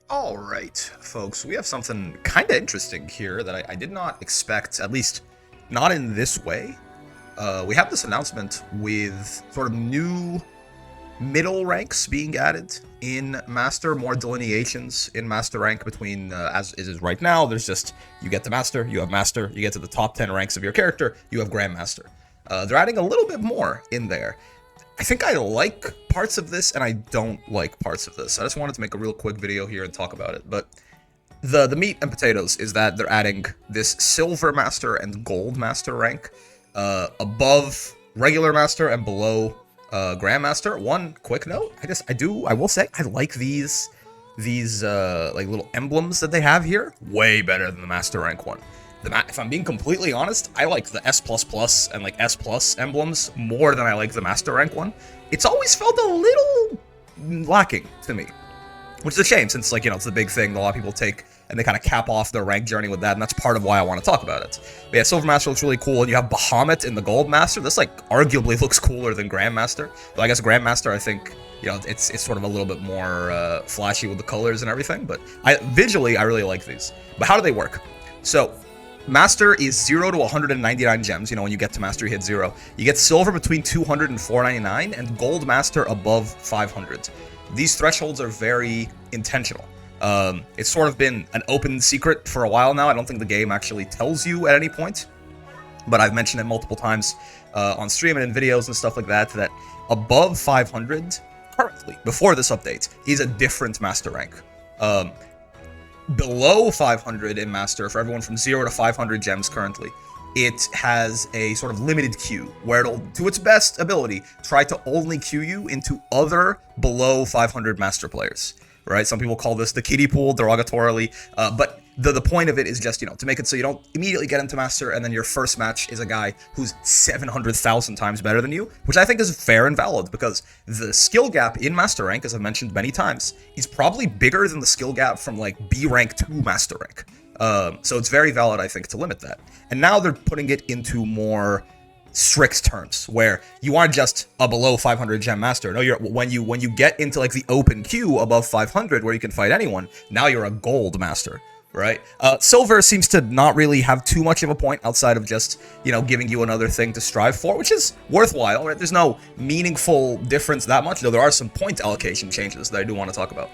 All right, folks, we have something kind of interesting here that I did not expect, at least not in this way. We have this announcement with sort of new middle ranks being added in Master, more delineations in Master rank between, as it is right now, there's just, you get to Master, you have Master, you get to the top 10 ranks of your character, you have Grandmaster. They're adding a little bit more in there. I think I like parts of this and I don't like parts of this. I just wanted to make a real quick video here and talk about it. But the meat and potatoes is that they're adding this Silver Master and Gold Master rank above regular Master and below Grandmaster. One quick note, I will say I like these like little emblems that they have here way better than the Master rank one. If I'm being completely honest, I like the S++ and like S+ emblems more than I like the Master rank one. It's always felt a little lacking to me, which is a shame since, like, you know, it's the big thing a lot of people take and they kind of cap off their rank journey with that, and that's part of why I want to talk about it. But yeah, Silver Master looks really cool, and you have Bahamut in the Gold Master. This, like, arguably looks cooler than Grandmaster. But I guess Grandmaster, I think, you know, it's sort of a little bit more flashy with the colors and everything, but visually, I really like these. But how do they work? So, Master is 0 to 199 gems. You know, when you get to Master, you hit 0. You get Silver between 200 and 499, and Gold Master above 500. These thresholds are very intentional. It's sort of been an open secret for a while now. I don't think the game actually tells you at any point, but I've mentioned it multiple times on stream and in videos and stuff like that, that above 500, currently, before this update, is a different Master rank. Below 500 in Master, for everyone from 0 to 500 gems currently, it has a sort of limited queue, where it'll, to its best ability, try to only queue you into other below 500 Master players, right? Some people call this the kiddie pool derogatorily, but the point of it is just, you know, to make it so you don't immediately get into Master and then your first match is a guy who's 700,000 times better than you, which I think is fair and valid, because the skill gap in Master rank, as I've mentioned many times, is probably bigger than the skill gap from like B rank to Master rank. So it's very valid, I think, to limit that. And now they're putting it into more strict terms, where you aren't just a below 500 gem master. No, you're when you get into like the open queue above 500, where you can fight anyone. Now you're a gold master, right? Silver seems to not really have too much of a point outside of just, you know, giving you another thing to strive for, which is worthwhile, right? There's no meaningful difference that much, though there are some point allocation changes that I do want to talk about.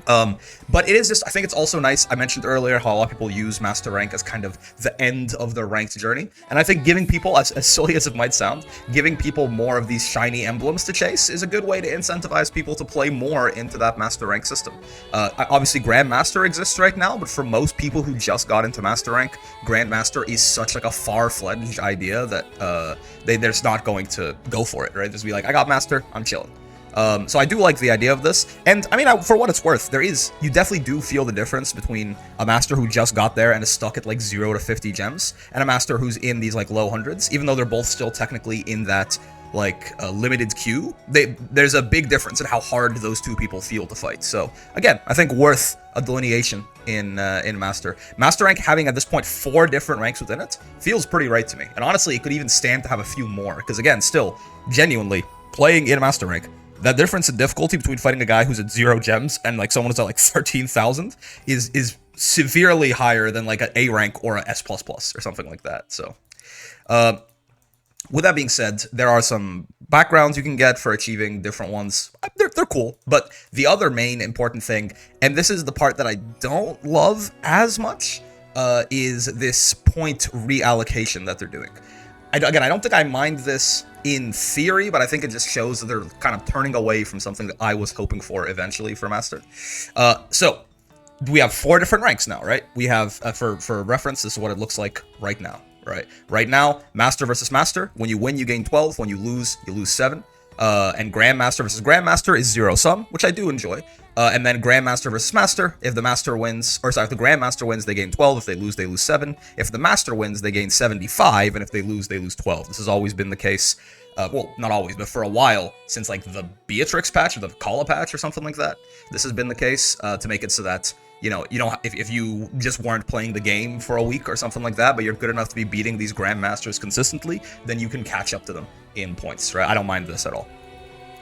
But it is just, I think it's also nice. I mentioned earlier how a lot of people use Master Rank as kind of the end of their ranked journey. And I think giving people, as silly as it might sound, giving people more of these shiny emblems to chase is a good way to incentivize people to play more into that Master Rank system. Obviously, Grandmaster exists right now, but for most people who just got into Master Rank, Grandmaster is such like a far-fledged idea that they're just not going to go for it, right? Just be like, I got Master, I'm chilling. So I do like the idea of this, and I mean, for what it's worth, you definitely do feel the difference between a master who just got there and is stuck at like 0 to 50 gems, and a master who's in these like low hundreds, even though they're both still technically in that like limited queue. There's a big difference in how hard those two people feel to fight. So again, I think worth a delineation in Master. Master rank having at this point 4 different ranks within it feels pretty right to me, and honestly, it could even stand to have a few more, because again, still, genuinely, playing in Master rank, that difference in difficulty between fighting a guy who's at 0 gems and like someone who's at like 13,000 is severely higher than like an A rank or a S++ or something like that. So, with that being said, there are some backgrounds you can get for achieving different ones. They're cool, but the other main important thing, and this is the part that I don't love as much, is this point reallocation that they're doing. Again, I don't think I mind this in theory, but I think it just shows that they're kind of turning away from something that I was hoping for eventually for Master. So we have 4 different ranks now, right? We have, for reference, this is what it looks like right now, right? Right now, Master versus Master. When you win, you gain 12. When you lose 7. And Grandmaster versus Grandmaster is 0 sum, which I do enjoy. And then Grandmaster versus Master, if the Master wins, or sorry, if the Grandmaster wins, they gain 12. If they lose 7. If the Master wins, they gain 75. And if they lose 12. This has always been the case. Well, not always, but for a while, since like the Beatrix patch or the Kala patch or something like that. This has been the case to make it so that, you know, if you just weren't playing the game for a week or something like that, but you're good enough to be beating these Grandmasters consistently, then you can catch up to them in points, right? I don't mind this at all.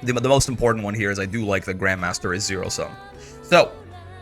The most important one here is I do like that Grandmaster is 0 sum. So,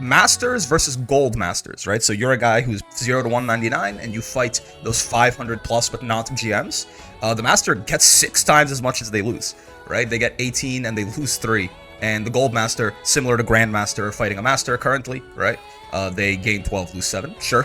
Masters versus Gold Masters, right? So you're a guy who's 0 to 199, and you fight those 500 plus, but not GMs. The Master gets 6 times as much as they lose, right? They get 18 and they lose 3. And the Gold Master, similar to Grandmaster fighting a Master currently, right? They gain 12, lose 7, sure.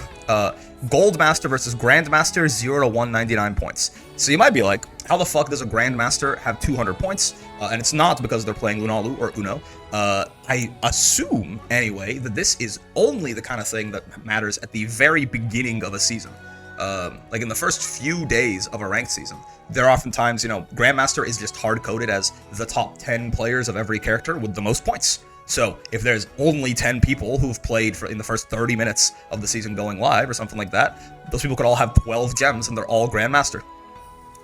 Gold Master versus Grandmaster, 0 to 199 points. So you might be like, how the fuck does a Grandmaster have 200 points? And it's not because they're playing Lunalu or Uno. I assume, anyway, that this is only the kind of thing that matters at the very beginning of a season. Like in the first few days of a ranked season. There are oftentimes, Grandmaster is just hard-coded as the top 10 players of every character with the most points. So if there's only 10 people who've played in the first 30 minutes of the season going live or something like that, those people could all have 12 gems and they're all Grandmaster.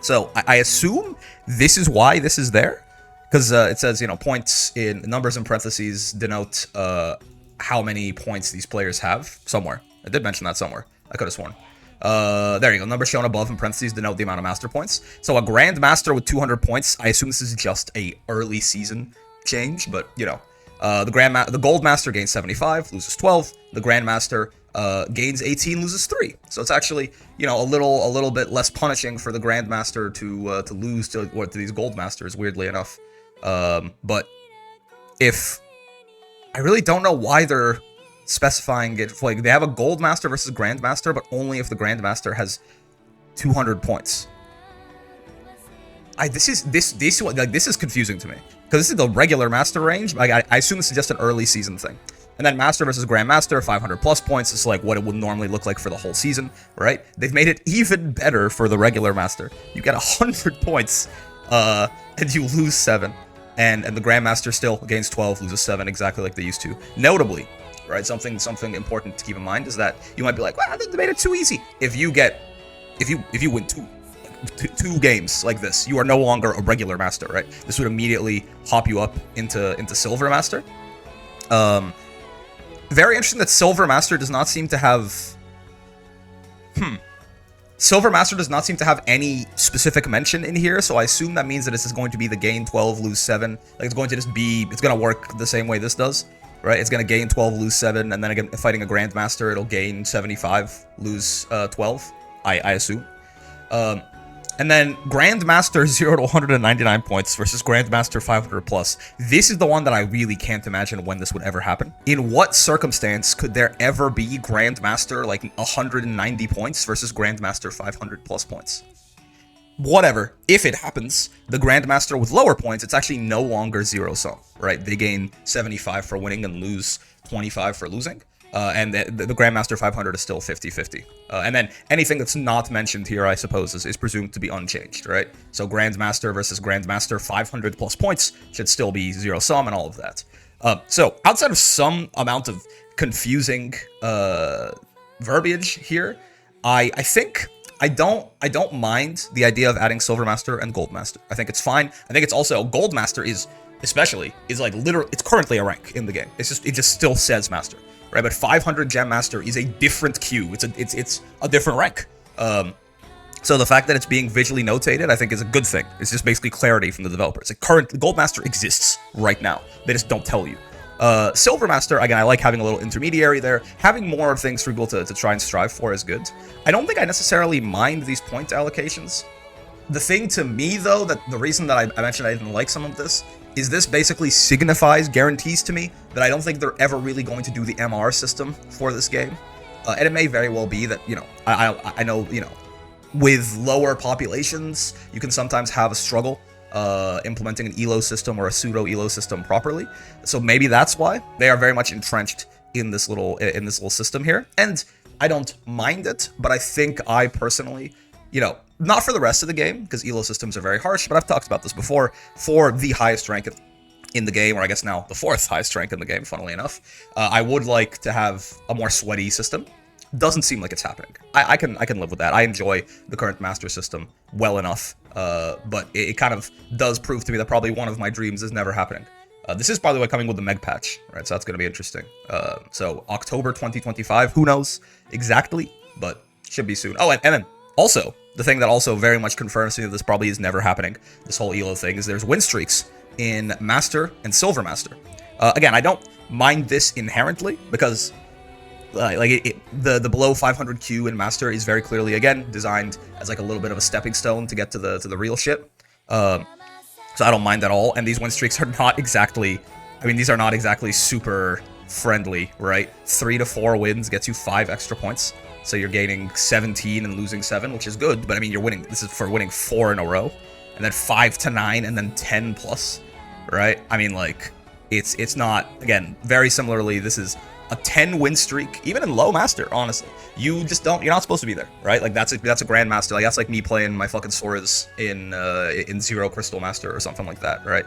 So I assume this is why this is there, because it says, points in numbers in parentheses denote how many points these players have somewhere. I did mention that somewhere. I could have sworn. There you go. Numbers shown above in parentheses denote the amount of master points. So a Grandmaster with 200 points, I assume this is just a early season change, but, the Gold Master gains 75, loses 12. The Grandmaster gains 18, loses 3. So it's actually, a little bit less punishing for the Grandmaster to lose to these Gold Masters, weirdly enough. But if I really don't know why they're specifying it, like they have a Gold Master versus Grandmaster, but only if the Grandmaster has 200 points. This is confusing to me, because this is the regular Master range. I assume this is just an early season thing. And then Master versus Grandmaster, 500 plus points is like what it would normally look like for the whole season, right? They've made it even better for the regular Master. You get 100 points, and you lose 7. And the Grandmaster still gains 12, loses 7, exactly like they used to. Notably, right, something important to keep in mind is that you might be like, well, they made it too easy. If you win two games like this, you are no longer a regular Master, right? This would immediately hop you up into Silver Master. Very interesting that Silver Master does not seem to have... Silver Master does not seem to have any specific mention in here, so I assume that means that this is going to be the gain 12, lose 7. Like, it's going to work the same way this does, right? It's going to gain 12, lose 7, and then again, fighting a Grandmaster, it'll gain 75, lose 12, I assume. And then Grandmaster 0 to 199 points versus Grandmaster 500 plus. This is the one that I really can't imagine when this would ever happen. In what circumstance could there ever be Grandmaster like 190 points versus Grandmaster 500 plus points? Whatever. If it happens, the Grandmaster with lower points, it's actually no longer zero sum, right? They gain 75 for winning and lose 25 for losing. And the Grandmaster 500 is still 50-50. And then anything that's not mentioned here, I suppose, is presumed to be unchanged, right? So Grandmaster versus Grandmaster 500 plus points should still be zero sum and all of that. So outside of some amount of confusing verbiage here, I think I don't mind the idea of adding Silver Master and Gold Master. I think it's fine. I think it's also Gold Master is like literally, it's currently a rank in the game. It just still says Master. Right, but 500 Gem Master is a different queue. It's a different rank. So the fact that it's being visually notated, I think, is a good thing. It's just basically clarity from the developers. Like, current Gold Master exists right now. They just don't tell you. Silver Master, again, I like having a little intermediary there. Having more things for people to try and strive for is good. I don't think I necessarily mind these point allocations. The thing to me, though, that the reason that I mentioned I didn't like some of this, is this basically guarantees to me that I don't think they're ever really going to do the MR system for this game. And it may very well be that, I know, with lower populations, you can sometimes have a struggle implementing an ELO system or a pseudo-ELO system properly. So maybe that's why they are very much entrenched in this little system here. And I don't mind it, but I think I personally, not for the rest of the game, because ELO systems are very harsh, but I've talked about this before, for the highest rank in the game, or I guess now the 4th highest rank in the game, funnily enough, I would like to have a more sweaty system. Doesn't seem like it's happening. I can live with that. I enjoy the current Master system well enough, but it kind of does prove to me that probably one of my dreams is never happening. This is, by the way, coming with the Meg patch, right? So that's going to be interesting. So October 2025, who knows exactly, but should be soon. Oh, and then also, the thing that also very much confirms to me that this probably is never happening, this whole ELO thing, is there's win streaks in Master and Silver Master. Again, I don't mind this inherently because the below 500 Q in Master is very clearly, again, designed as like a little bit of a stepping stone to get to the real shit. So I don't mind at all. And these win streaks are not exactly, I mean, these are not exactly super friendly, right? 3 to 4 wins gets you 5 extra points. So you're gaining 17 and losing 7, which is good. But I mean, you're winning. This is for winning 4 in a row, and then 5 to 9, and then 10 plus, right? I mean, like, it's not, again, very similarly. This is a 10 win streak, even in low Master. Honestly, you just don't. You're not supposed to be there, right? Like that's a Grandmaster. Like that's like me playing my fucking Soras in Zero Crystal Master or something like that, right?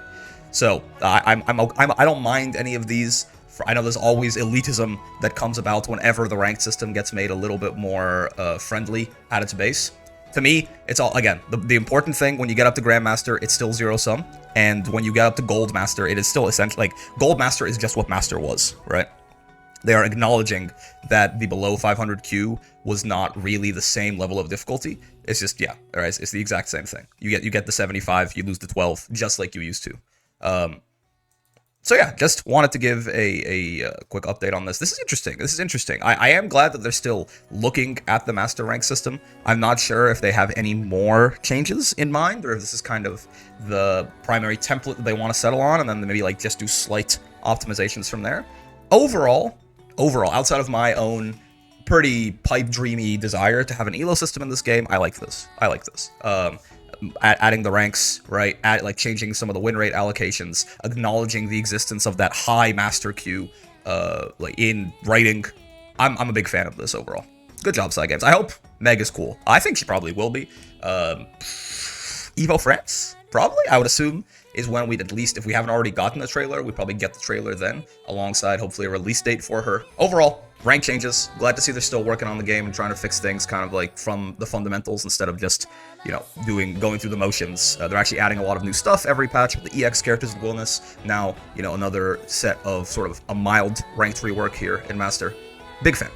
So I don't mind any of these. I know there's always elitism that comes about whenever the ranked system gets made a little bit more friendly at its base. To me, it's all, again, the important thing when you get up to Grandmaster, it's still zero sum. And when you get up to Gold Master, it is still essentially, like, Gold Master is just what Master was, right? They are acknowledging that the below 500 Q was not really the same level of difficulty. It's just, yeah, all right, it's the exact same thing. You get the 75, you lose the 12, just like you used to. So yeah, just wanted to give a quick update on this. This is interesting. I am glad that they're still looking at the Master Rank system. I'm not sure if they have any more changes in mind, or if this is kind of the primary template that they want to settle on, and then maybe like just do slight optimizations from there. Overall, outside of my own pretty pipe dreamy desire to have an elo system in this game, I like this. Adding the ranks, right? Like changing some of the win rate allocations, acknowledging the existence of that high Master Q, like in writing. I'm a big fan of this overall. Good job, Cygames. I hope Meg is cool. I think she probably will be. Evo France, probably. I would assume is when we'd, at least if we haven't already gotten the trailer, we'd probably get the trailer then, alongside hopefully a release date for her. Overall, rank changes. Glad to see they're still working on the game and trying to fix things kind of like from the fundamentals instead of just, you know, going through the motions. They're actually adding a lot of new stuff every patch with the EX characters and Wilderness. Now, you know, another set of sort of a mild ranked rework here in Master. Big fan.